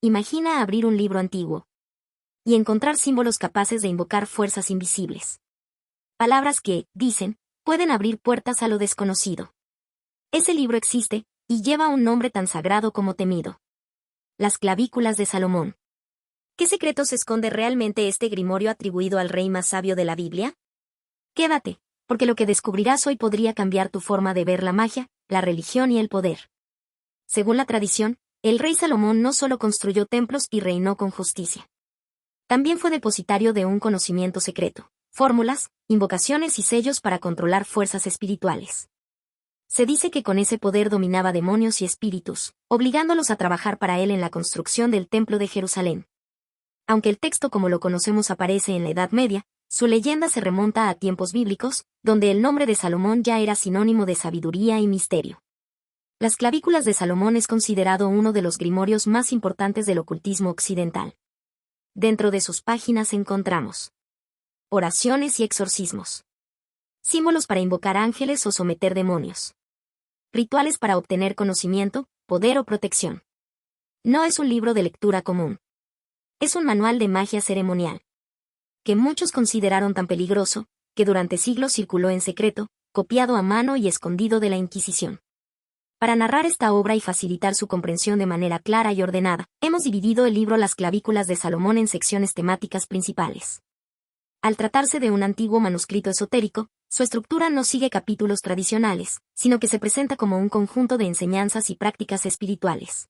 Imagina abrir un libro antiguo y encontrar símbolos capaces de invocar fuerzas invisibles. Palabras que, dicen, pueden abrir puertas a lo desconocido. Ese libro existe, y lleva un nombre tan sagrado como temido. Las clavículas de Salomón. ¿Qué secretos esconde realmente este grimorio atribuido al rey más sabio de la Biblia? Quédate, porque lo que descubrirás hoy podría cambiar tu forma de ver la magia, la religión y el poder. Según la tradición, el rey Salomón no solo construyó templos y reinó con justicia. También fue depositario de un conocimiento secreto, fórmulas, invocaciones y sellos para controlar fuerzas espirituales. Se dice que con ese poder dominaba demonios y espíritus, obligándolos a trabajar para él en la construcción del Templo de Jerusalén. Aunque el texto como lo conocemos aparece en la Edad Media, su leyenda se remonta a tiempos bíblicos, donde el nombre de Salomón ya era sinónimo de sabiduría y misterio. Las clavículas de Salomón es considerado uno de los grimorios más importantes del ocultismo occidental. Dentro de sus páginas encontramos oraciones y exorcismos, símbolos para invocar ángeles o someter demonios, rituales para obtener conocimiento, poder o protección. No es un libro de lectura común. Es un manual de magia ceremonial, que muchos consideraron tan peligroso, que durante siglos circuló en secreto, copiado a mano y escondido de la Inquisición. Para narrar esta obra y facilitar su comprensión de manera clara y ordenada, hemos dividido el libro Las clavículas de Salomón en secciones temáticas principales. Al tratarse de un antiguo manuscrito esotérico, su estructura no sigue capítulos tradicionales, sino que se presenta como un conjunto de enseñanzas y prácticas espirituales.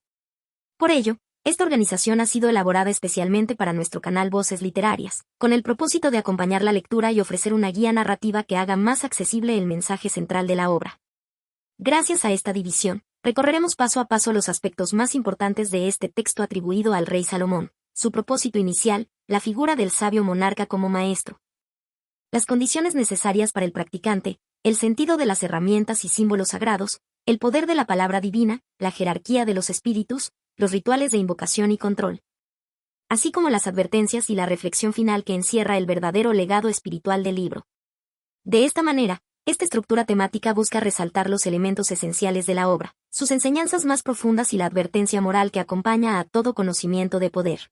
Por ello, esta organización ha sido elaborada especialmente para nuestro canal Voces Literarias, con el propósito de acompañar la lectura y ofrecer una guía narrativa que haga más accesible el mensaje central de la obra. Gracias a esta división, recorreremos paso a paso los aspectos más importantes de este texto atribuido al rey Salomón, su propósito inicial, la figura del sabio monarca como maestro, las condiciones necesarias para el practicante, el sentido de las herramientas y símbolos sagrados, el poder de la palabra divina, la jerarquía de los espíritus, los rituales de invocación y control, así como las advertencias y la reflexión final que encierra el verdadero legado espiritual del libro. De esta manera, esta estructura temática busca resaltar los elementos esenciales de la obra, sus enseñanzas más profundas y la advertencia moral que acompaña a todo conocimiento de poder.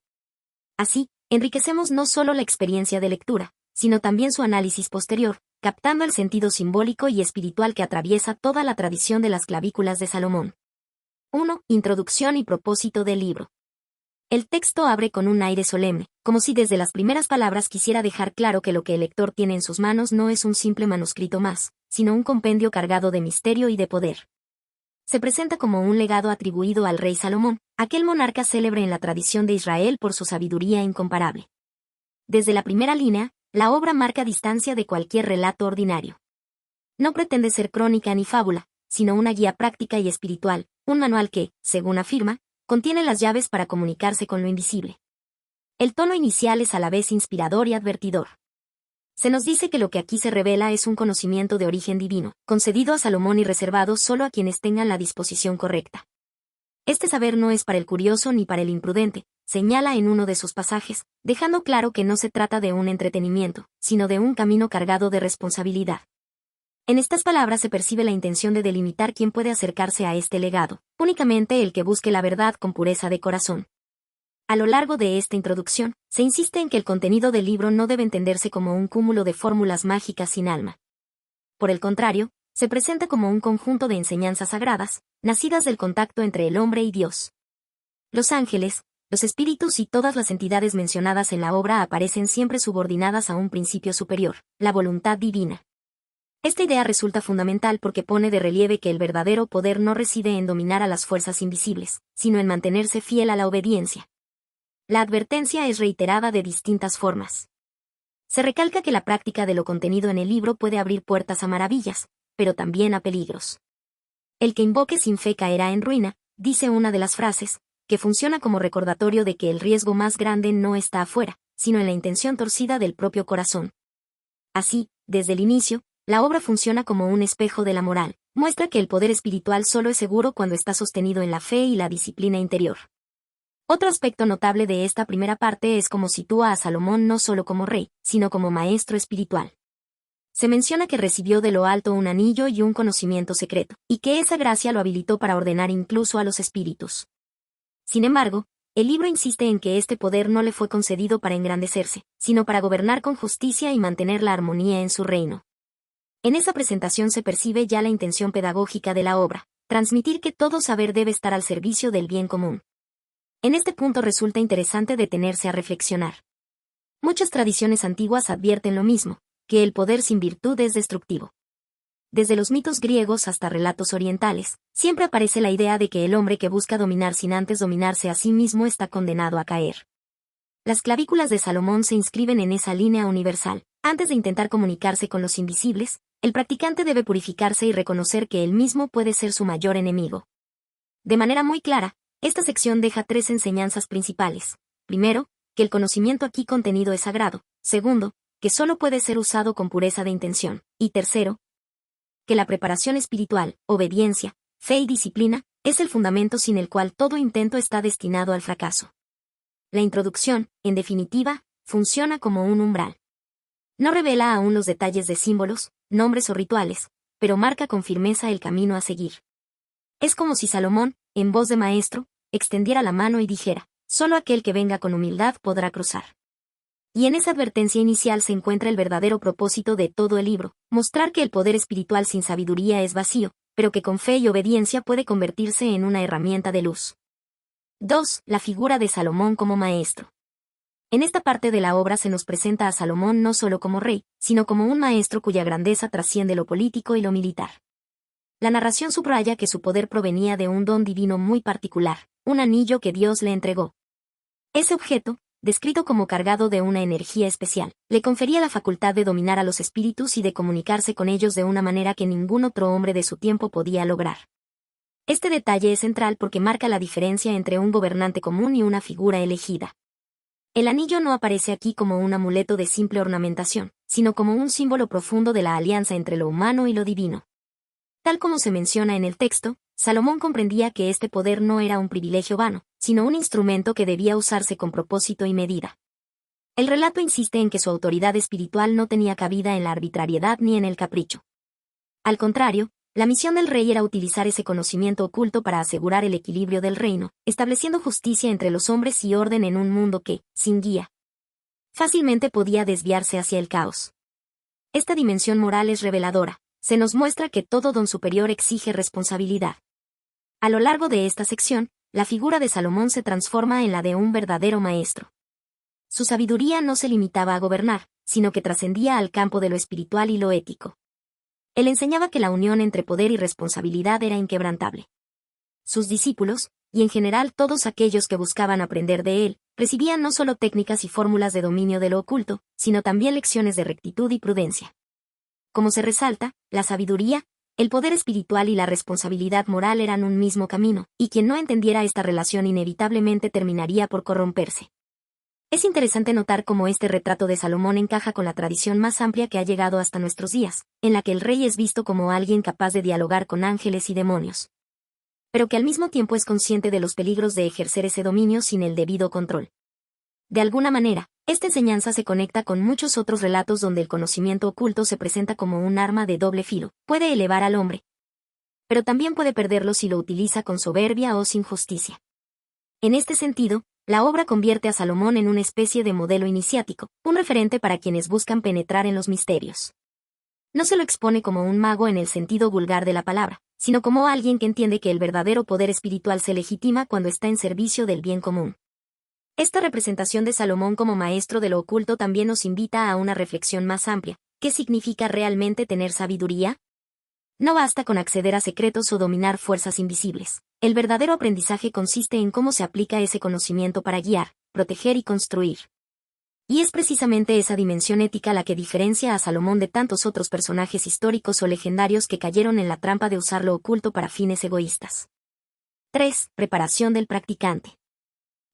Así, enriquecemos no solo la experiencia de lectura, sino también su análisis posterior, captando el sentido simbólico y espiritual que atraviesa toda la tradición de las clavículas de Salomón. 1. Introducción y propósito del libro. El texto abre con un aire solemne, como si desde las primeras palabras quisiera dejar claro que lo que el lector tiene en sus manos no es un simple manuscrito más, sino un compendio cargado de misterio y de poder. Se presenta como un legado atribuido al rey Salomón, aquel monarca célebre en la tradición de Israel por su sabiduría incomparable. Desde la primera línea, la obra marca distancia de cualquier relato ordinario. No pretende ser crónica ni fábula, sino una guía práctica y espiritual, un manual que, según afirma, contiene las llaves para comunicarse con lo invisible. El tono inicial es a la vez inspirador y advertidor. Se nos dice que lo que aquí se revela es un conocimiento de origen divino, concedido a Salomón y reservado solo a quienes tengan la disposición correcta. Este saber no es para el curioso ni para el imprudente, señala en uno de sus pasajes, dejando claro que no se trata de un entretenimiento, sino de un camino cargado de responsabilidad. En estas palabras se percibe la intención de delimitar quién puede acercarse a este legado, únicamente el que busque la verdad con pureza de corazón. A lo largo de esta introducción, se insiste en que el contenido del libro no debe entenderse como un cúmulo de fórmulas mágicas sin alma. Por el contrario, se presenta como un conjunto de enseñanzas sagradas, nacidas del contacto entre el hombre y Dios. Los ángeles, los espíritus y todas las entidades mencionadas en la obra aparecen siempre subordinadas a un principio superior, la voluntad divina. Esta idea resulta fundamental porque pone de relieve que el verdadero poder no reside en dominar a las fuerzas invisibles, sino en mantenerse fiel a la obediencia. La advertencia es reiterada de distintas formas. Se recalca que la práctica de lo contenido en el libro puede abrir puertas a maravillas, pero también a peligros. El que invoque sin fe caerá en ruina, dice una de las frases, que funciona como recordatorio de que el riesgo más grande no está afuera, sino en la intención torcida del propio corazón. Así, desde el inicio, la obra funciona como un espejo de la moral, muestra que el poder espiritual solo es seguro cuando está sostenido en la fe y la disciplina interior. Otro aspecto notable de esta primera parte es cómo sitúa a Salomón no solo como rey, sino como maestro espiritual. Se menciona que recibió de lo alto un anillo y un conocimiento secreto, y que esa gracia lo habilitó para ordenar incluso a los espíritus. Sin embargo, el libro insiste en que este poder no le fue concedido para engrandecerse, sino para gobernar con justicia y mantener la armonía en su reino. En esa presentación se percibe ya la intención pedagógica de la obra, transmitir que todo saber debe estar al servicio del bien común. En este punto resulta interesante detenerse a reflexionar. Muchas tradiciones antiguas advierten lo mismo, que el poder sin virtud es destructivo. Desde los mitos griegos hasta relatos orientales, siempre aparece la idea de que el hombre que busca dominar sin antes dominarse a sí mismo está condenado a caer. Las clavículas de Salomón se inscriben en esa línea universal. Antes de intentar comunicarse con los invisibles, el practicante debe purificarse y reconocer que él mismo puede ser su mayor enemigo. De manera muy clara, esta sección deja 3 enseñanzas principales. Primero, que el conocimiento aquí contenido es sagrado. Segundo, que solo puede ser usado con pureza de intención. Y tercero, que la preparación espiritual, obediencia, fe y disciplina, es el fundamento sin el cual todo intento está destinado al fracaso. La introducción, en definitiva, funciona como un umbral. No revela aún los detalles de símbolos, nombres o rituales, pero marca con firmeza el camino a seguir. Es como si Salomón, en voz de maestro, extendiera la mano y dijera, solo aquel que venga con humildad podrá cruzar. Y en esa advertencia inicial se encuentra el verdadero propósito de todo el libro, mostrar que el poder espiritual sin sabiduría es vacío, pero que con fe y obediencia puede convertirse en una herramienta de luz. 2. La figura de Salomón como maestro. En esta parte de la obra se nos presenta a Salomón no solo como rey, sino como un maestro cuya grandeza trasciende lo político y lo militar. La narración subraya que su poder provenía de un don divino muy particular, un anillo que Dios le entregó. Ese objeto, descrito como cargado de una energía especial, le confería la facultad de dominar a los espíritus y de comunicarse con ellos de una manera que ningún otro hombre de su tiempo podía lograr. Este detalle es central porque marca la diferencia entre un gobernante común y una figura elegida. El anillo no aparece aquí como un amuleto de simple ornamentación, sino como un símbolo profundo de la alianza entre lo humano y lo divino. Tal como se menciona en el texto, Salomón comprendía que este poder no era un privilegio vano, sino un instrumento que debía usarse con propósito y medida. El relato insiste en que su autoridad espiritual no tenía cabida en la arbitrariedad ni en el capricho. Al contrario, la misión del rey era utilizar ese conocimiento oculto para asegurar el equilibrio del reino, estableciendo justicia entre los hombres y orden en un mundo que, sin guía, fácilmente podía desviarse hacia el caos. Esta dimensión moral es reveladora. Se nos muestra que todo don superior exige responsabilidad. A lo largo de esta sección, la figura de Salomón se transforma en la de un verdadero maestro. Su sabiduría no se limitaba a gobernar, sino que trascendía al campo de lo espiritual y lo ético. Él enseñaba que la unión entre poder y responsabilidad era inquebrantable. Sus discípulos, y en general todos aquellos que buscaban aprender de él, recibían no solo técnicas y fórmulas de dominio de lo oculto, sino también lecciones de rectitud y prudencia. Como se resalta, la sabiduría, el poder espiritual y la responsabilidad moral eran un mismo camino, y quien no entendiera esta relación inevitablemente terminaría por corromperse. Es interesante notar cómo este retrato de Salomón encaja con la tradición más amplia que ha llegado hasta nuestros días, en la que el rey es visto como alguien capaz de dialogar con ángeles y demonios, pero que al mismo tiempo es consciente de los peligros de ejercer ese dominio sin el debido control. De alguna manera, esta enseñanza se conecta con muchos otros relatos donde el conocimiento oculto se presenta como un arma de doble filo, puede elevar al hombre, pero también puede perderlo si lo utiliza con soberbia o sin justicia. En este sentido, la obra convierte a Salomón en una especie de modelo iniciático, un referente para quienes buscan penetrar en los misterios. No se lo expone como un mago en el sentido vulgar de la palabra, sino como alguien que entiende que el verdadero poder espiritual se legitima cuando está en servicio del bien común. Esta representación de Salomón como maestro de lo oculto también nos invita a una reflexión más amplia. ¿Qué significa realmente tener sabiduría? No basta con acceder a secretos o dominar fuerzas invisibles. El verdadero aprendizaje consiste en cómo se aplica ese conocimiento para guiar, proteger y construir. Y es precisamente esa dimensión ética la que diferencia a Salomón de tantos otros personajes históricos o legendarios que cayeron en la trampa de usar lo oculto para fines egoístas. 3. Preparación del practicante.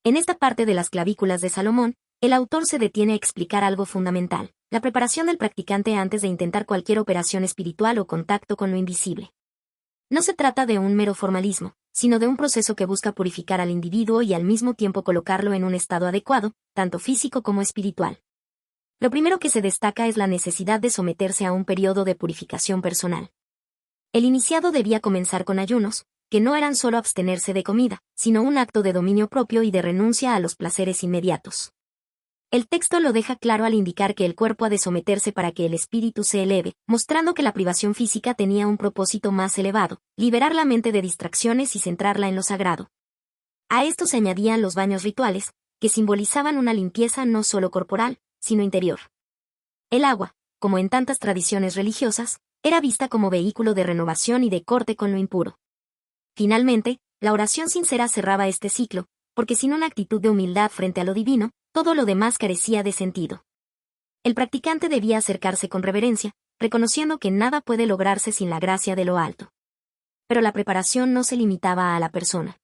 En esta parte de las clavículas de Salomón, el autor se detiene a explicar algo fundamental, la preparación del practicante antes de intentar cualquier operación espiritual o contacto con lo invisible. No se trata de un mero formalismo, sino de un proceso que busca purificar al individuo y al mismo tiempo colocarlo en un estado adecuado, tanto físico como espiritual. Lo primero que se destaca es la necesidad de someterse a un periodo de purificación personal. El iniciado debía comenzar con ayunos, que no eran solo abstenerse de comida, sino un acto de dominio propio y de renuncia a los placeres inmediatos. El texto lo deja claro al indicar que el cuerpo ha de someterse para que el espíritu se eleve, mostrando que la privación física tenía un propósito más elevado, liberar la mente de distracciones y centrarla en lo sagrado. A esto se añadían los baños rituales, que simbolizaban una limpieza no solo corporal, sino interior. El agua, como en tantas tradiciones religiosas, era vista como vehículo de renovación y de corte con lo impuro. Finalmente, la oración sincera cerraba este ciclo, porque sin una actitud de humildad frente a lo divino, todo lo demás carecía de sentido. El practicante debía acercarse con reverencia, reconociendo que nada puede lograrse sin la gracia de lo alto. Pero la preparación no se limitaba a la persona.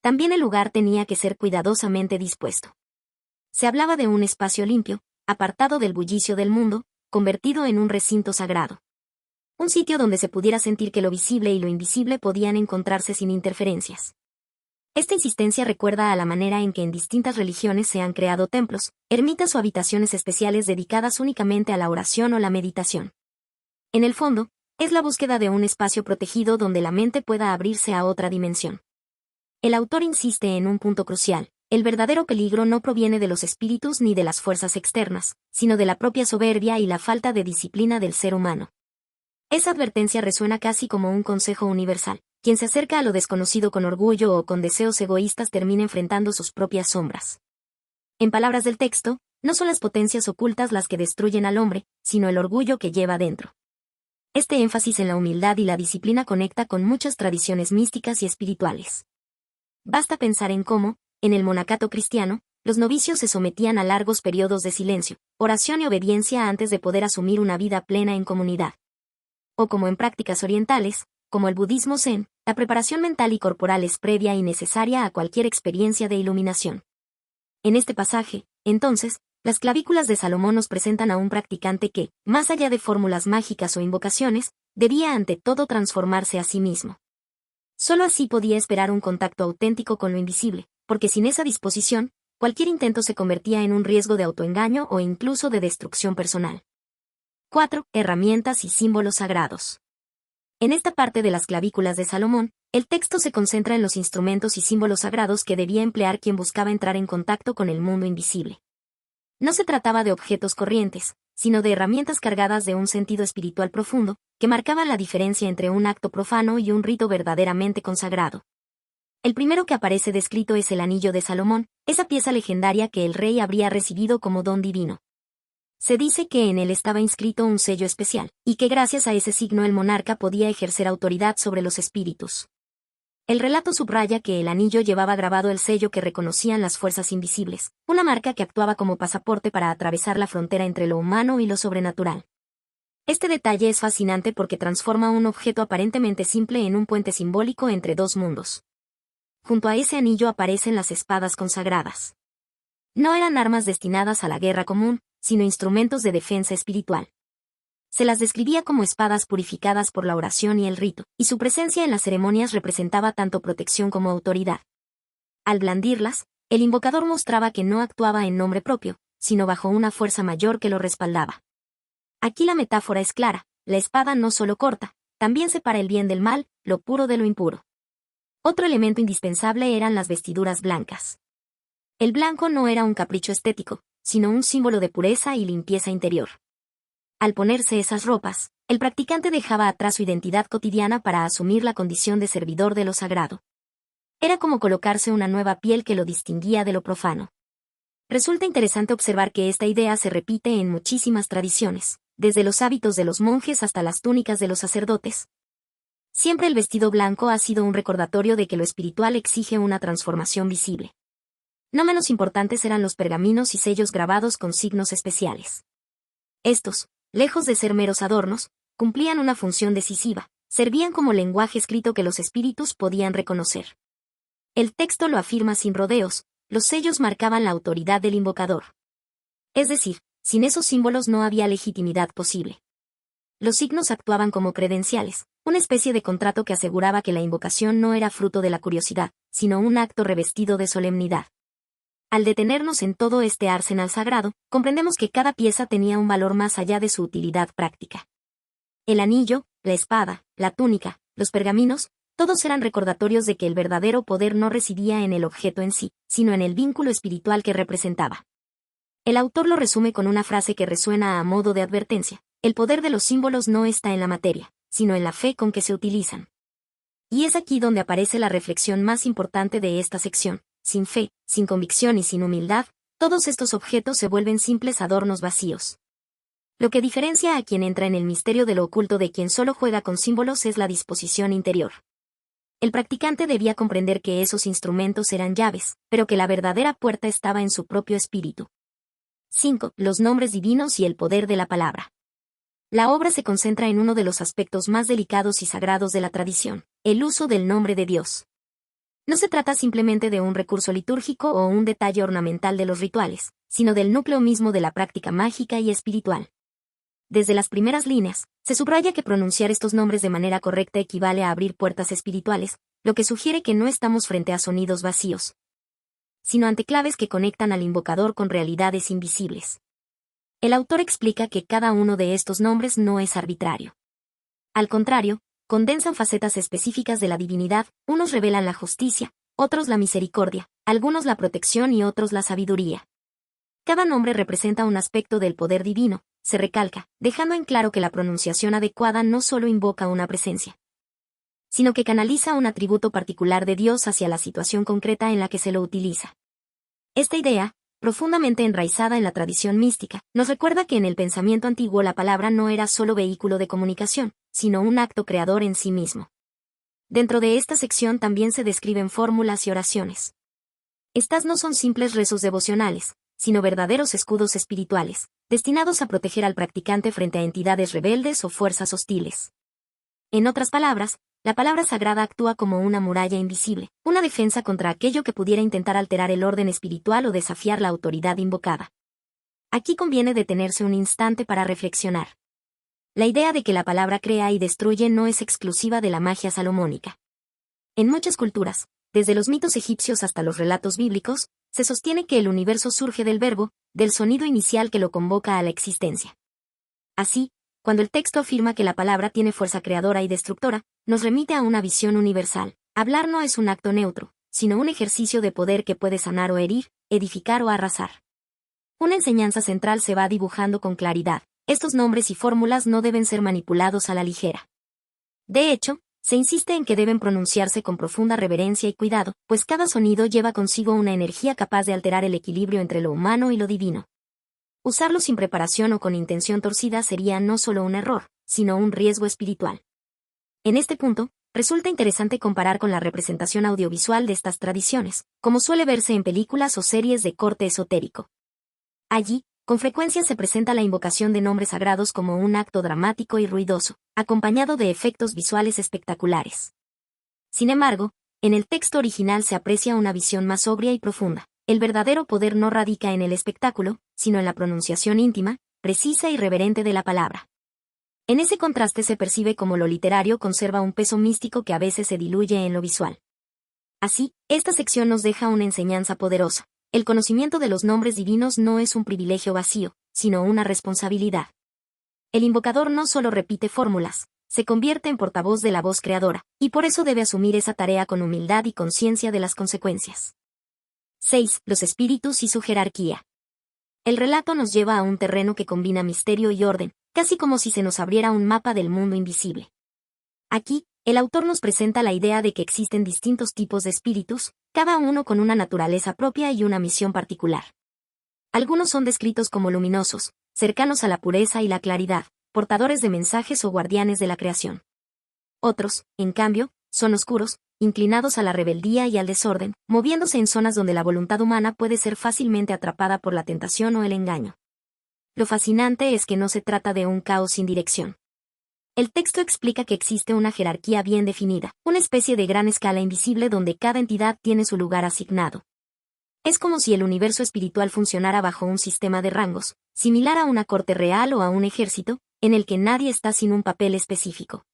También el lugar tenía que ser cuidadosamente dispuesto. Se hablaba de un espacio limpio, apartado del bullicio del mundo, convertido en un recinto sagrado. Un sitio donde se pudiera sentir que lo visible y lo invisible podían encontrarse sin interferencias. Esta insistencia recuerda a la manera en que en distintas religiones se han creado templos, ermitas o habitaciones especiales dedicadas únicamente a la oración o la meditación. En el fondo, es la búsqueda de un espacio protegido donde la mente pueda abrirse a otra dimensión. El autor insiste en un punto crucial: el verdadero peligro no proviene de los espíritus ni de las fuerzas externas, sino de la propia soberbia y la falta de disciplina del ser humano. Esa advertencia resuena casi como un consejo universal. Quien se acerca a lo desconocido con orgullo o con deseos egoístas termina enfrentando sus propias sombras. En palabras del texto, no son las potencias ocultas las que destruyen al hombre, sino el orgullo que lleva dentro. Este énfasis en la humildad y la disciplina conecta con muchas tradiciones místicas y espirituales. Basta pensar en cómo, en el monacato cristiano, los novicios se sometían a largos periodos de silencio, oración y obediencia antes de poder asumir una vida plena en comunidad. O como en prácticas orientales, como el budismo zen, la preparación mental y corporal es previa y necesaria a cualquier experiencia de iluminación. En este pasaje, entonces, las clavículas de Salomón nos presentan a un practicante que, más allá de fórmulas mágicas o invocaciones, debía ante todo transformarse a sí mismo. Solo así podía esperar un contacto auténtico con lo invisible, porque sin esa disposición, cualquier intento se convertía en un riesgo de autoengaño o incluso de destrucción personal. 4. Herramientas y símbolos sagrados. En esta parte de las clavículas de Salomón, el texto se concentra en los instrumentos y símbolos sagrados que debía emplear quien buscaba entrar en contacto con el mundo invisible. No se trataba de objetos corrientes, sino de herramientas cargadas de un sentido espiritual profundo, que marcaban la diferencia entre un acto profano y un rito verdaderamente consagrado. El primero que aparece descrito es el anillo de Salomón, esa pieza legendaria que el rey habría recibido como don divino. Se dice que en él estaba inscrito un sello especial, y que gracias a ese signo el monarca podía ejercer autoridad sobre los espíritus. El relato subraya que el anillo llevaba grabado el sello que reconocían las fuerzas invisibles, una marca que actuaba como pasaporte para atravesar la frontera entre lo humano y lo sobrenatural. Este detalle es fascinante porque transforma un objeto aparentemente simple en un puente simbólico entre dos mundos. Junto a ese anillo aparecen las espadas consagradas. No eran armas destinadas a la guerra común, sino instrumentos de defensa espiritual. Se las describía como espadas purificadas por la oración y el rito, y su presencia en las ceremonias representaba tanto protección como autoridad. Al blandirlas, el invocador mostraba que no actuaba en nombre propio, sino bajo una fuerza mayor que lo respaldaba. Aquí la metáfora es clara: la espada no solo corta, también separa el bien del mal, lo puro de lo impuro. Otro elemento indispensable eran las vestiduras blancas. El blanco no era un capricho estético, sino un símbolo de pureza y limpieza interior. Al ponerse esas ropas, el practicante dejaba atrás su identidad cotidiana para asumir la condición de servidor de lo sagrado. Era como colocarse una nueva piel que lo distinguía de lo profano. Resulta interesante observar que esta idea se repite en muchísimas tradiciones, desde los hábitos de los monjes hasta las túnicas de los sacerdotes. Siempre el vestido blanco ha sido un recordatorio de que lo espiritual exige una transformación visible. No menos importantes eran los pergaminos y sellos grabados con signos especiales. Estos, lejos de ser meros adornos, cumplían una función decisiva, servían como lenguaje escrito que los espíritus podían reconocer. El texto lo afirma sin rodeos: los sellos marcaban la autoridad del invocador. Es decir, sin esos símbolos no había legitimidad posible. Los signos actuaban como credenciales, una especie de contrato que aseguraba que la invocación no era fruto de la curiosidad, sino un acto revestido de solemnidad. Al detenernos en todo este arsenal sagrado, comprendemos que cada pieza tenía un valor más allá de su utilidad práctica. El anillo, la espada, la túnica, los pergaminos, todos eran recordatorios de que el verdadero poder no residía en el objeto en sí, sino en el vínculo espiritual que representaba. El autor lo resume con una frase que resuena a modo de advertencia: el poder de los símbolos no está en la materia, sino en la fe con que se utilizan. Y es aquí donde aparece la reflexión más importante de esta sección: sin fe, sin convicción y sin humildad, todos estos objetos se vuelven simples adornos vacíos. Lo que diferencia a quien entra en el misterio de lo oculto de quien solo juega con símbolos es la disposición interior. El practicante debía comprender que esos instrumentos eran llaves, pero que la verdadera puerta estaba en su propio espíritu. 5. Los nombres divinos y el poder de la palabra. La obra se concentra en uno de los aspectos más delicados y sagrados de la tradición: el uso del nombre de Dios. No se trata simplemente de un recurso litúrgico o un detalle ornamental de los rituales, sino del núcleo mismo de la práctica mágica y espiritual. Desde las primeras líneas, se subraya que pronunciar estos nombres de manera correcta equivale a abrir puertas espirituales, lo que sugiere que no estamos frente a sonidos vacíos, sino ante claves que conectan al invocador con realidades invisibles. El autor explica que cada uno de estos nombres no es arbitrario. Al contrario, condensan facetas específicas de la divinidad: unos revelan la justicia, otros la misericordia, algunos la protección y otros la sabiduría. Cada nombre representa un aspecto del poder divino, se recalca, dejando en claro que la pronunciación adecuada no solo invoca una presencia, sino que canaliza un atributo particular de Dios hacia la situación concreta en la que se lo utiliza. Esta idea, profundamente enraizada en la tradición mística, nos recuerda que en el pensamiento antiguo la palabra no era solo vehículo de comunicación, sino un acto creador en sí mismo. Dentro de esta sección también se describen fórmulas y oraciones. Estas no son simples rezos devocionales, sino verdaderos escudos espirituales, destinados a proteger al practicante frente a entidades rebeldes o fuerzas hostiles. En otras palabras, la palabra sagrada actúa como una muralla invisible, una defensa contra aquello que pudiera intentar alterar el orden espiritual o desafiar la autoridad invocada. Aquí conviene detenerse un instante para reflexionar. La idea de que la palabra crea y destruye no es exclusiva de la magia salomónica. En muchas culturas, desde los mitos egipcios hasta los relatos bíblicos, se sostiene que el universo surge del verbo, del sonido inicial que lo convoca a la existencia. Así, cuando el texto afirma que la palabra tiene fuerza creadora y destructora, nos remite a una visión universal. Hablar no es un acto neutro, sino un ejercicio de poder que puede sanar o herir, edificar o arrasar. Una enseñanza central se va dibujando con claridad: estos nombres y fórmulas no deben ser manipulados a la ligera. De hecho, se insiste en que deben pronunciarse con profunda reverencia y cuidado, pues cada sonido lleva consigo una energía capaz de alterar el equilibrio entre lo humano y lo divino. Usarlo sin preparación o con intención torcida sería no solo un error, sino un riesgo espiritual. En este punto, resulta interesante comparar con la representación audiovisual de estas tradiciones, como suele verse en películas o series de corte esotérico. Allí, con frecuencia se presenta la invocación de nombres sagrados como un acto dramático y ruidoso, acompañado de efectos visuales espectaculares. Sin embargo, en el texto original se aprecia una visión más sobria y profunda. El verdadero poder no radica en el espectáculo, sino en la pronunciación íntima, precisa y reverente de la palabra. En ese contraste se percibe cómo lo literario conserva un peso místico que a veces se diluye en lo visual. Así, esta sección nos deja una enseñanza poderosa. El conocimiento de los nombres divinos no es un privilegio vacío, sino una responsabilidad. El invocador no solo repite fórmulas, se convierte en portavoz de la voz creadora, y por eso debe asumir esa tarea con humildad y conciencia de las consecuencias. 6. Los espíritus y su jerarquía. El relato nos lleva a un terreno que combina misterio y orden, casi como si se nos abriera un mapa del mundo invisible. Aquí, el autor nos presenta la idea de que existen distintos tipos de espíritus, cada uno con una naturaleza propia y una misión particular. Algunos son descritos como luminosos, cercanos a la pureza y la claridad, portadores de mensajes o guardianes de la creación. Otros, en cambio, son oscuros, inclinados a la rebeldía y al desorden, moviéndose en zonas donde la voluntad humana puede ser fácilmente atrapada por la tentación o el engaño. Lo fascinante es que no se trata de un caos sin dirección. El texto explica que existe una jerarquía bien definida, una especie de gran escala invisible donde cada entidad tiene su lugar asignado. Es como si el universo espiritual funcionara bajo un sistema de rangos, similar a una corte real o a un ejército, en el que nadie está sin un papel específico.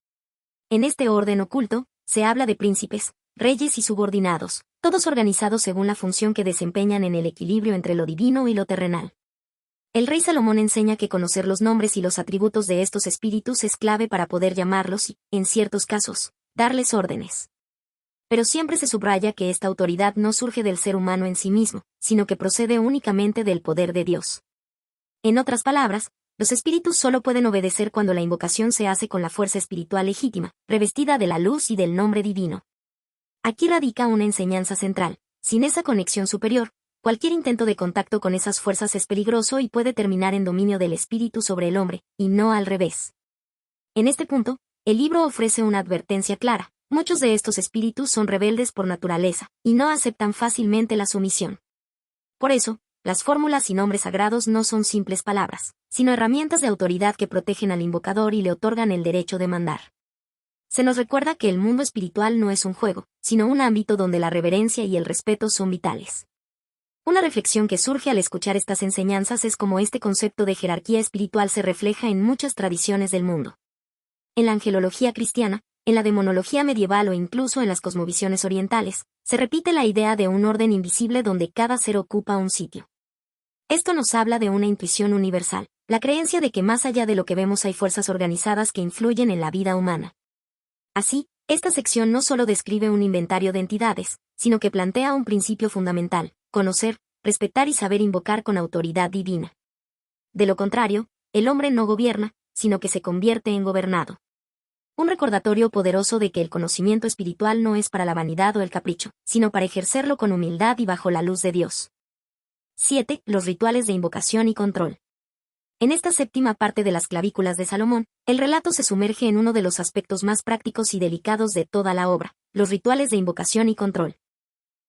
En este orden oculto, se habla de príncipes, reyes y subordinados, todos organizados según la función que desempeñan en el equilibrio entre lo divino y lo terrenal. El rey Salomón enseña que conocer los nombres y los atributos de estos espíritus es clave para poder llamarlos y, en ciertos casos, darles órdenes. Pero siempre se subraya que esta autoridad no surge del ser humano en sí mismo, sino que procede únicamente del poder de Dios. En otras palabras, los espíritus solo pueden obedecer cuando la invocación se hace con la fuerza espiritual legítima, revestida de la luz y del nombre divino. Aquí radica una enseñanza central. Sin esa conexión superior, cualquier intento de contacto con esas fuerzas es peligroso y puede terminar en dominio del espíritu sobre el hombre, y no al revés. En este punto, el libro ofrece una advertencia clara. Muchos de estos espíritus son rebeldes por naturaleza, y no aceptan fácilmente la sumisión. Por eso, las fórmulas y nombres sagrados no son simples palabras, sino herramientas de autoridad que protegen al invocador y le otorgan el derecho de mandar. Se nos recuerda que el mundo espiritual no es un juego, sino un ámbito donde la reverencia y el respeto son vitales. Una reflexión que surge al escuchar estas enseñanzas es cómo este concepto de jerarquía espiritual se refleja en muchas tradiciones del mundo. En la angelología cristiana, en la demonología medieval o incluso en las cosmovisiones orientales, se repite la idea de un orden invisible donde cada ser ocupa un sitio. Esto nos habla de una intuición universal, la creencia de que más allá de lo que vemos hay fuerzas organizadas que influyen en la vida humana. Así, esta sección no solo describe un inventario de entidades, sino que plantea un principio fundamental: conocer, respetar y saber invocar con autoridad divina. De lo contrario, el hombre no gobierna, sino que se convierte en gobernado. Un recordatorio poderoso de que el conocimiento espiritual no es para la vanidad o el capricho, sino para ejercerlo con humildad y bajo la luz de Dios. 7. Los rituales de invocación y control. En esta séptima parte de las clavículas de Salomón, el relato se sumerge en uno de los aspectos más prácticos y delicados de toda la obra: los rituales de invocación y control.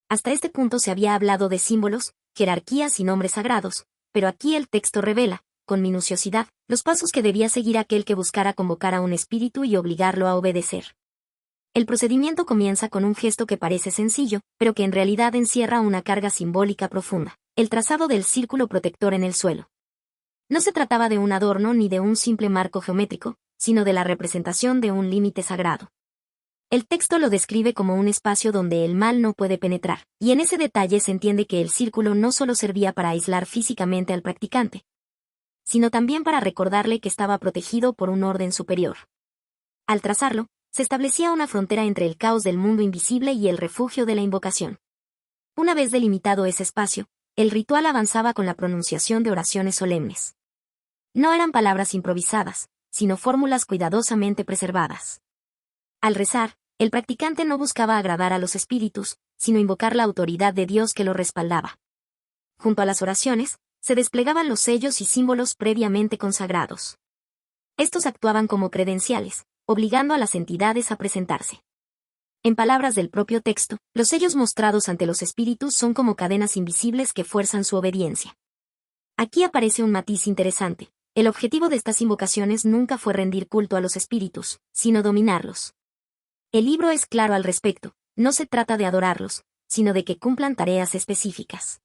Hasta este punto se había hablado de símbolos, jerarquías y nombres sagrados, pero aquí el texto revela, con minuciosidad, los pasos que debía seguir aquel que buscara convocar a un espíritu y obligarlo a obedecer. El procedimiento comienza con un gesto que parece sencillo, pero que en realidad encierra una carga simbólica profunda: el trazado del círculo protector en el suelo. No se trataba de un adorno ni de un simple marco geométrico, sino de la representación de un límite sagrado. El texto lo describe como un espacio donde el mal no puede penetrar, y en ese detalle se entiende que el círculo no solo servía para aislar físicamente al practicante, sino también para recordarle que estaba protegido por un orden superior. Al trazarlo, se establecía una frontera entre el caos del mundo invisible y el refugio de la invocación. Una vez delimitado ese espacio, el ritual avanzaba con la pronunciación de oraciones solemnes. No eran palabras improvisadas, sino fórmulas cuidadosamente preservadas. Al rezar, el practicante no buscaba agradar a los espíritus, sino invocar la autoridad de Dios que lo respaldaba. Junto a las oraciones, se desplegaban los sellos y símbolos previamente consagrados. Estos actuaban como credenciales, obligando a las entidades a presentarse. En palabras del propio texto, los sellos mostrados ante los espíritus son como cadenas invisibles que fuerzan su obediencia. Aquí aparece un matiz interesante: el objetivo de estas invocaciones nunca fue rendir culto a los espíritus, sino dominarlos. El libro es claro al respecto: no se trata de adorarlos, sino de que cumplan tareas específicas.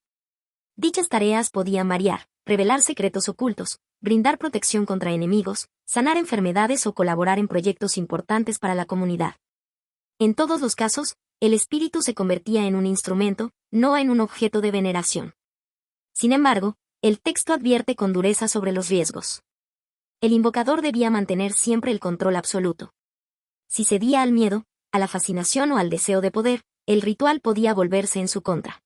Dichas tareas podían variar: revelar secretos ocultos, brindar protección contra enemigos, sanar enfermedades o colaborar en proyectos importantes para la comunidad. En todos los casos, el espíritu se convertía en un instrumento, no en un objeto de veneración. Sin embargo, el texto advierte con dureza sobre los riesgos. El invocador debía mantener siempre el control absoluto. Si cedía al miedo, a la fascinación o al deseo de poder, el ritual podía volverse en su contra.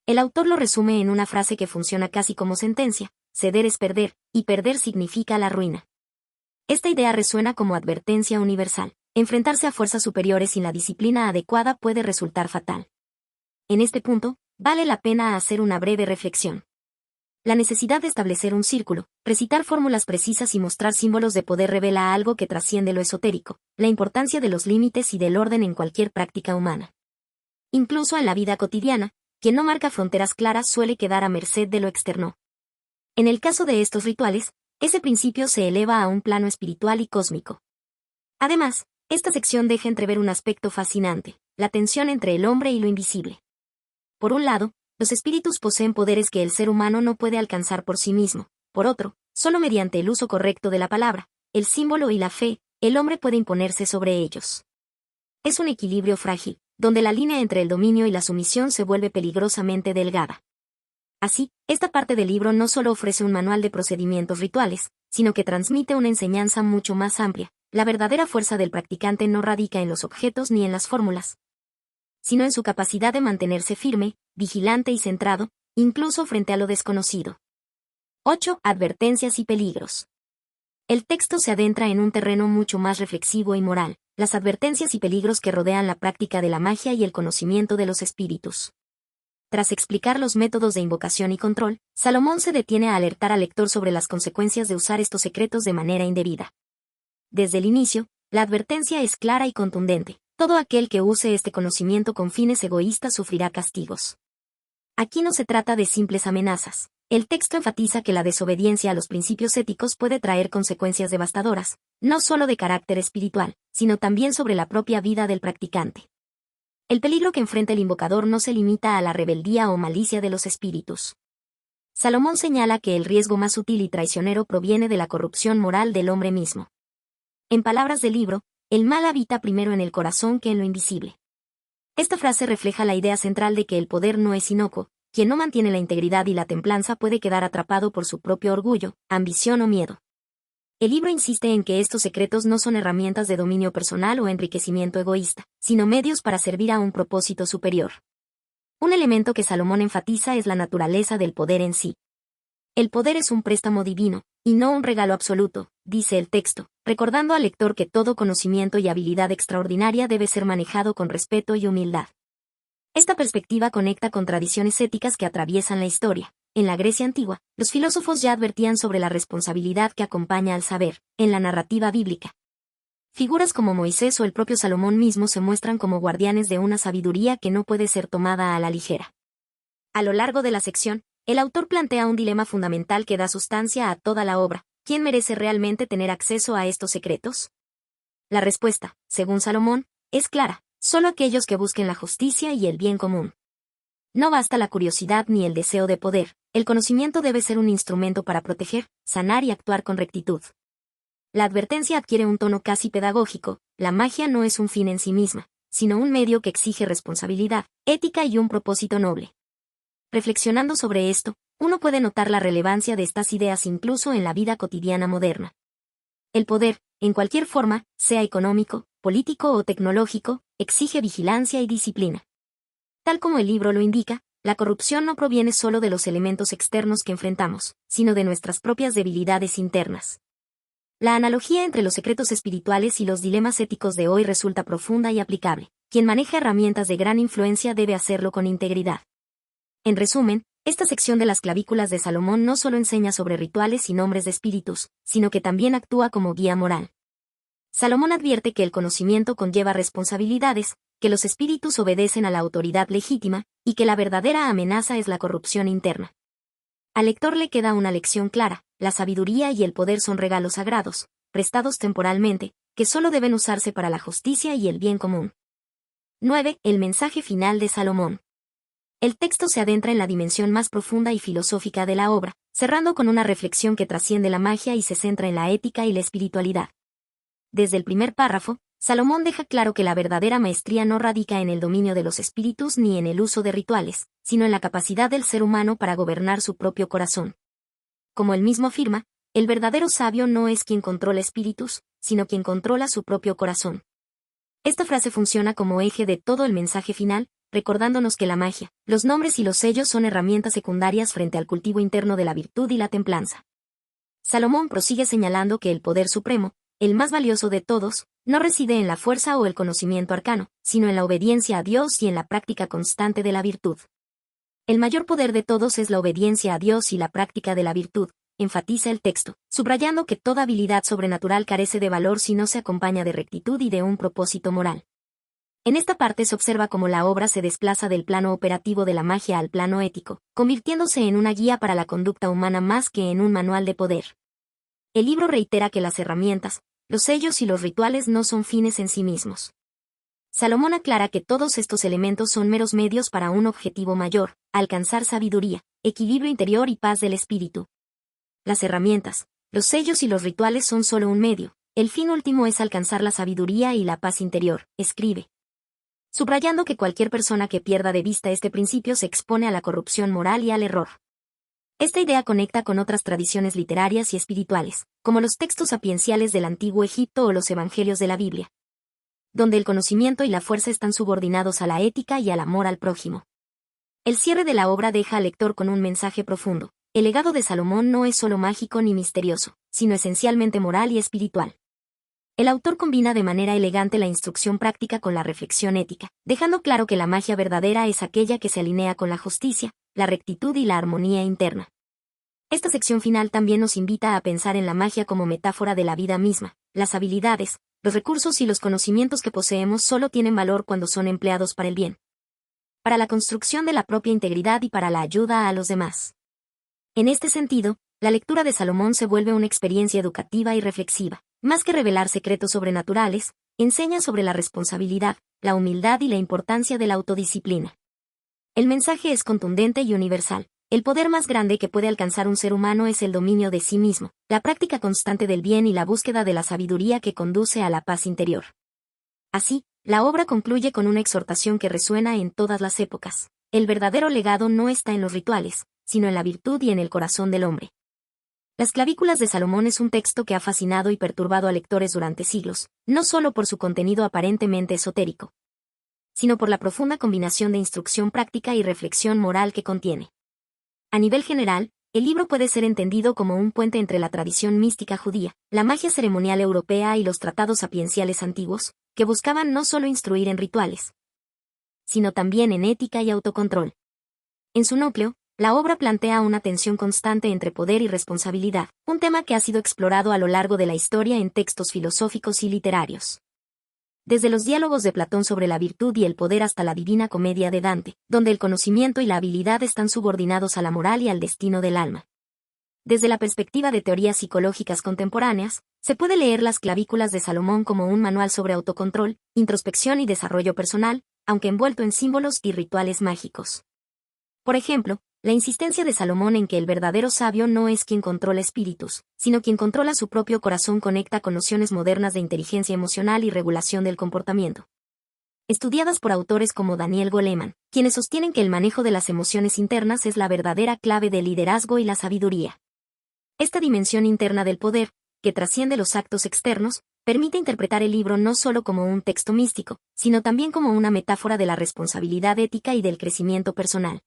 El autor lo resume en una frase que funciona casi como sentencia: ceder es perder, y perder significa la ruina. Esta idea resuena como advertencia universal: enfrentarse a fuerzas superiores sin la disciplina adecuada puede resultar fatal. En este punto, vale la pena hacer una breve reflexión. La necesidad de establecer un círculo, recitar fórmulas precisas y mostrar símbolos de poder revela algo que trasciende lo esotérico: la importancia de los límites y del orden en cualquier práctica humana. Incluso en la vida cotidiana, quien no marca fronteras claras suele quedar a merced de lo externo. En el caso de estos rituales, ese principio se eleva a un plano espiritual y cósmico. Además, esta sección deja entrever un aspecto fascinante: la tensión entre el hombre y lo invisible. Por un lado, los espíritus poseen poderes que el ser humano no puede alcanzar por sí mismo. Por otro, solo mediante el uso correcto de la palabra, el símbolo y la fe, el hombre puede imponerse sobre ellos. Es un equilibrio frágil, donde la línea entre el dominio y la sumisión se vuelve peligrosamente delgada. Así, esta parte del libro no solo ofrece un manual de procedimientos rituales, sino que transmite una enseñanza mucho más amplia: la verdadera fuerza del practicante no radica en los objetos ni en las fórmulas, sino en su capacidad de mantenerse firme, vigilante y centrado, incluso frente a lo desconocido. 8. Advertencias y peligros. El texto se adentra en un terreno mucho más reflexivo y moral, las advertencias y peligros que rodean la práctica de la magia y el conocimiento de los espíritus. Tras explicar los métodos de invocación y control, Salomón se detiene a alertar al lector sobre las consecuencias de usar estos secretos de manera indebida. Desde el inicio, la advertencia es clara y contundente. Todo aquel que use este conocimiento con fines egoístas sufrirá castigos. Aquí no se trata de simples amenazas. El texto enfatiza que la desobediencia a los principios éticos puede traer consecuencias devastadoras, no solo de carácter espiritual, sino también sobre la propia vida del practicante. El peligro que enfrenta el invocador no se limita a la rebeldía o malicia de los espíritus. Salomón señala que el riesgo más sutil y traicionero proviene de la corrupción moral del hombre mismo. En palabras del libro, el mal habita primero en el corazón que en lo invisible. Esta frase refleja la idea central de que el poder no es inocuo. Quien no mantiene la integridad y la templanza puede quedar atrapado por su propio orgullo, ambición o miedo. El libro insiste en que estos secretos no son herramientas de dominio personal o enriquecimiento egoísta, sino medios para servir a un propósito superior. Un elemento que Salomón enfatiza es la naturaleza del poder en sí. El poder es un préstamo divino, y no un regalo absoluto, dice el texto, recordando al lector que todo conocimiento y habilidad extraordinaria debe ser manejado con respeto y humildad. Esta perspectiva conecta con tradiciones éticas que atraviesan la historia. En la Grecia antigua, los filósofos ya advertían sobre la responsabilidad que acompaña al saber, en la narrativa bíblica. Figuras como Moisés o el propio Salomón mismo se muestran como guardianes de una sabiduría que no puede ser tomada a la ligera. A lo largo de la sección, el autor plantea un dilema fundamental que da sustancia a toda la obra. ¿Quién merece realmente tener acceso a estos secretos? La respuesta, según Salomón, es clara: solo aquellos que busquen la justicia y el bien común. No basta la curiosidad ni el deseo de poder, el conocimiento debe ser un instrumento para proteger, sanar y actuar con rectitud. La advertencia adquiere un tono casi pedagógico: la magia no es un fin en sí misma, sino un medio que exige responsabilidad, ética y un propósito noble. Reflexionando sobre esto, uno puede notar la relevancia de estas ideas incluso en la vida cotidiana moderna. El poder, en cualquier forma, sea económico, político o tecnológico, exige vigilancia y disciplina. Tal como el libro lo indica, la corrupción no proviene solo de los elementos externos que enfrentamos, sino de nuestras propias debilidades internas. La analogía entre los secretos espirituales y los dilemas éticos de hoy resulta profunda y aplicable. Quien maneja herramientas de gran influencia debe hacerlo con integridad. En resumen, esta sección de las clavículas de Salomón no solo enseña sobre rituales y nombres de espíritus, sino que también actúa como guía moral. Salomón advierte que el conocimiento conlleva responsabilidades, que los espíritus obedecen a la autoridad legítima, y que la verdadera amenaza es la corrupción interna. Al lector le queda una lección clara: la sabiduría y el poder son regalos sagrados, prestados temporalmente, que solo deben usarse para la justicia y el bien común. 9. El mensaje final de Salomón. El texto se adentra en la dimensión más profunda y filosófica de la obra, cerrando con una reflexión que trasciende la magia y se centra en la ética y la espiritualidad. Desde el primer párrafo, Salomón deja claro que la verdadera maestría no radica en el dominio de los espíritus ni en el uso de rituales, sino en la capacidad del ser humano para gobernar su propio corazón. Como él mismo afirma, el verdadero sabio no es quien controla espíritus, sino quien controla su propio corazón. Esta frase funciona como eje de todo el mensaje final, recordándonos que la magia, los nombres y los sellos son herramientas secundarias frente al cultivo interno de la virtud y la templanza. Salomón prosigue señalando que el poder supremo, el más valioso de todos, no reside en la fuerza o el conocimiento arcano, sino en la obediencia a Dios y en la práctica constante de la virtud. El mayor poder de todos es la obediencia a Dios y la práctica de la virtud, enfatiza el texto, subrayando que toda habilidad sobrenatural carece de valor si no se acompaña de rectitud y de un propósito moral. En esta parte se observa cómo la obra se desplaza del plano operativo de la magia al plano ético, convirtiéndose en una guía para la conducta humana más que en un manual de poder. El libro reitera que las herramientas, los sellos y los rituales no son fines en sí mismos. Salomón aclara que todos estos elementos son meros medios para un objetivo mayor: alcanzar sabiduría, equilibrio interior y paz del espíritu. Las herramientas, los sellos y los rituales son solo un medio, el fin último es alcanzar la sabiduría y la paz interior, escribe. Subrayando que cualquier persona que pierda de vista este principio se expone a la corrupción moral y al error. Esta idea conecta con otras tradiciones literarias y espirituales, como los textos sapienciales del Antiguo Egipto o los Evangelios de la Biblia, donde el conocimiento y la fuerza están subordinados a la ética y al amor al prójimo. El cierre de la obra deja al lector con un mensaje profundo. El legado de Salomón no es solo mágico ni misterioso, sino esencialmente moral y espiritual. El autor combina de manera elegante la instrucción práctica con la reflexión ética, dejando claro que la magia verdadera es aquella que se alinea con la justicia, la rectitud y la armonía interna. Esta sección final también nos invita a pensar en la magia como metáfora de la vida misma. Las habilidades, los recursos y los conocimientos que poseemos solo tienen valor cuando son empleados para el bien, para la construcción de la propia integridad y para la ayuda a los demás. En este sentido, la lectura de Salomón se vuelve una experiencia educativa y reflexiva. Más que revelar secretos sobrenaturales, enseña sobre la responsabilidad, la humildad y la importancia de la autodisciplina. El mensaje es contundente y universal. El poder más grande que puede alcanzar un ser humano es el dominio de sí mismo, la práctica constante del bien y la búsqueda de la sabiduría que conduce a la paz interior. Así, la obra concluye con una exhortación que resuena en todas las épocas. El verdadero legado no está en los rituales, sino en la virtud y en el corazón del hombre. Las clavículas de Salomón es un texto que ha fascinado y perturbado a lectores durante siglos, no solo por su contenido aparentemente esotérico, sino por la profunda combinación de instrucción práctica y reflexión moral que contiene. A nivel general, el libro puede ser entendido como un puente entre la tradición mística judía, la magia ceremonial europea y los tratados sapienciales antiguos, que buscaban no solo instruir en rituales, sino también en ética y autocontrol. En su núcleo, la obra plantea una tensión constante entre poder y responsabilidad, un tema que ha sido explorado a lo largo de la historia en textos filosóficos y literarios. Desde los diálogos de Platón sobre la virtud y el poder hasta la Divina Comedia de Dante, donde el conocimiento y la habilidad están subordinados a la moral y al destino del alma. Desde la perspectiva de teorías psicológicas contemporáneas, se puede leer las clavículas de Salomón como un manual sobre autocontrol, introspección y desarrollo personal, aunque envuelto en símbolos y rituales mágicos. Por ejemplo, la insistencia de Salomón en que el verdadero sabio no es quien controla espíritus, sino quien controla su propio corazón conecta con nociones modernas de inteligencia emocional y regulación del comportamiento, estudiadas por autores como Daniel Goleman, quienes sostienen que el manejo de las emociones internas es la verdadera clave del liderazgo y la sabiduría. Esta dimensión interna del poder, que trasciende los actos externos, permite interpretar el libro no solo como un texto místico, sino también como una metáfora de la responsabilidad ética y del crecimiento personal.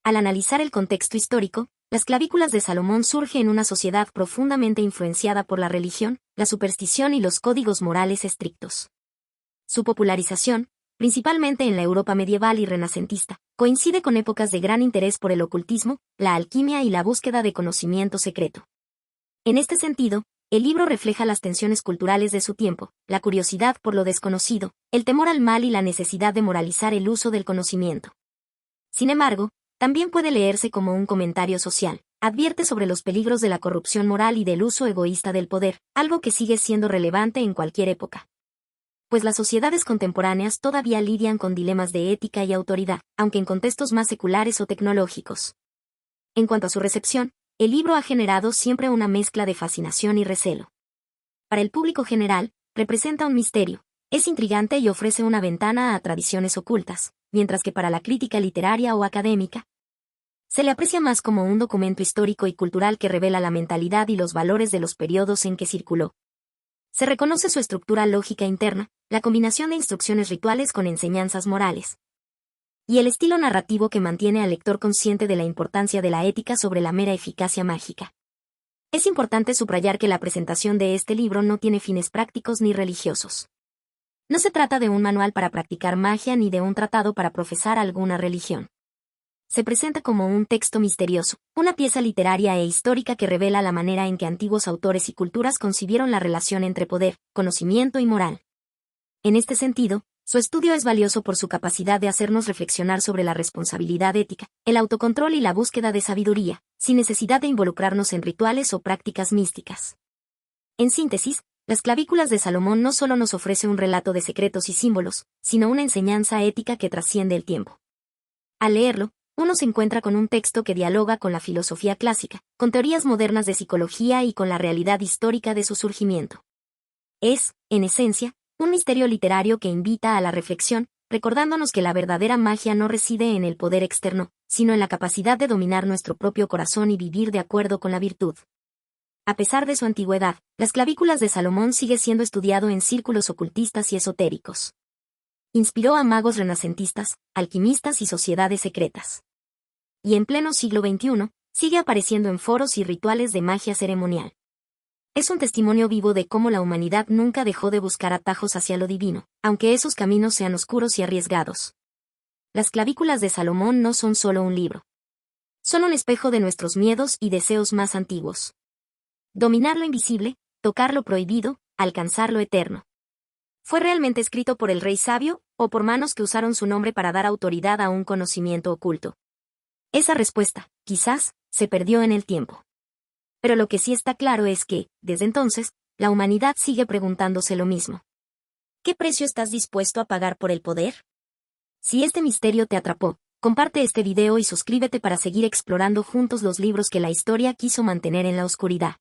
Al analizar el contexto histórico, las clavículas de Salomón surgen en una sociedad profundamente influenciada por la religión, la superstición y los códigos morales estrictos. Su popularización, principalmente en la Europa medieval y renacentista, coincide con épocas de gran interés por el ocultismo, la alquimia y la búsqueda de conocimiento secreto. En este sentido, el libro refleja las tensiones culturales de su tiempo, la curiosidad por lo desconocido, el temor al mal y la necesidad de moralizar el uso del conocimiento. Sin embargo, también puede leerse como un comentario social. Advierte sobre los peligros de la corrupción moral y del uso egoísta del poder, algo que sigue siendo relevante en cualquier época. Pues las sociedades contemporáneas todavía lidian con dilemas de ética y autoridad, aunque en contextos más seculares o tecnológicos. En cuanto a su recepción, el libro ha generado siempre una mezcla de fascinación y recelo. Para el público general, representa un misterio, es intrigante y ofrece una ventana a tradiciones ocultas, mientras que para la crítica literaria o académica, se le aprecia más como un documento histórico y cultural que revela la mentalidad y los valores de los periodos en que circuló. Se reconoce su estructura lógica interna, la combinación de instrucciones rituales con enseñanzas morales, y el estilo narrativo que mantiene al lector consciente de la importancia de la ética sobre la mera eficacia mágica. Es importante subrayar que la presentación de este libro no tiene fines prácticos ni religiosos. No se trata de un manual para practicar magia ni de un tratado para profesar alguna religión. Se presenta como un texto misterioso, una pieza literaria e histórica que revela la manera en que antiguos autores y culturas concibieron la relación entre poder, conocimiento y moral. En este sentido, su estudio es valioso por su capacidad de hacernos reflexionar sobre la responsabilidad ética, el autocontrol y la búsqueda de sabiduría, sin necesidad de involucrarnos en rituales o prácticas místicas. En síntesis, las clavículas de Salomón no solo nos ofrece un relato de secretos y símbolos, sino una enseñanza ética que trasciende el tiempo. Al leerlo, uno se encuentra con un texto que dialoga con la filosofía clásica, con teorías modernas de psicología y con la realidad histórica de su surgimiento. Es, en esencia, un misterio literario que invita a la reflexión, recordándonos que la verdadera magia no reside en el poder externo, sino en la capacidad de dominar nuestro propio corazón y vivir de acuerdo con la virtud. A pesar de su antigüedad, las clavículas de Salomón sigue siendo estudiado en círculos ocultistas y esotéricos. Inspiró a magos renacentistas, alquimistas y sociedades secretas. Y en pleno siglo XXI, sigue apareciendo en foros y rituales de magia ceremonial. Es un testimonio vivo de cómo la humanidad nunca dejó de buscar atajos hacia lo divino, aunque esos caminos sean oscuros y arriesgados. Las clavículas de Salomón no son solo un libro. Son un espejo de nuestros miedos y deseos más antiguos. Dominar lo invisible, tocar lo prohibido, alcanzar lo eterno. ¿Fue realmente escrito por el rey sabio, o por manos que usaron su nombre para dar autoridad a un conocimiento oculto? Esa respuesta, quizás, se perdió en el tiempo. Pero lo que sí está claro es que, desde entonces, la humanidad sigue preguntándose lo mismo. ¿Qué precio estás dispuesto a pagar por el poder? Si este misterio te atrapó, comparte este video y suscríbete para seguir explorando juntos los libros que la historia quiso mantener en la oscuridad.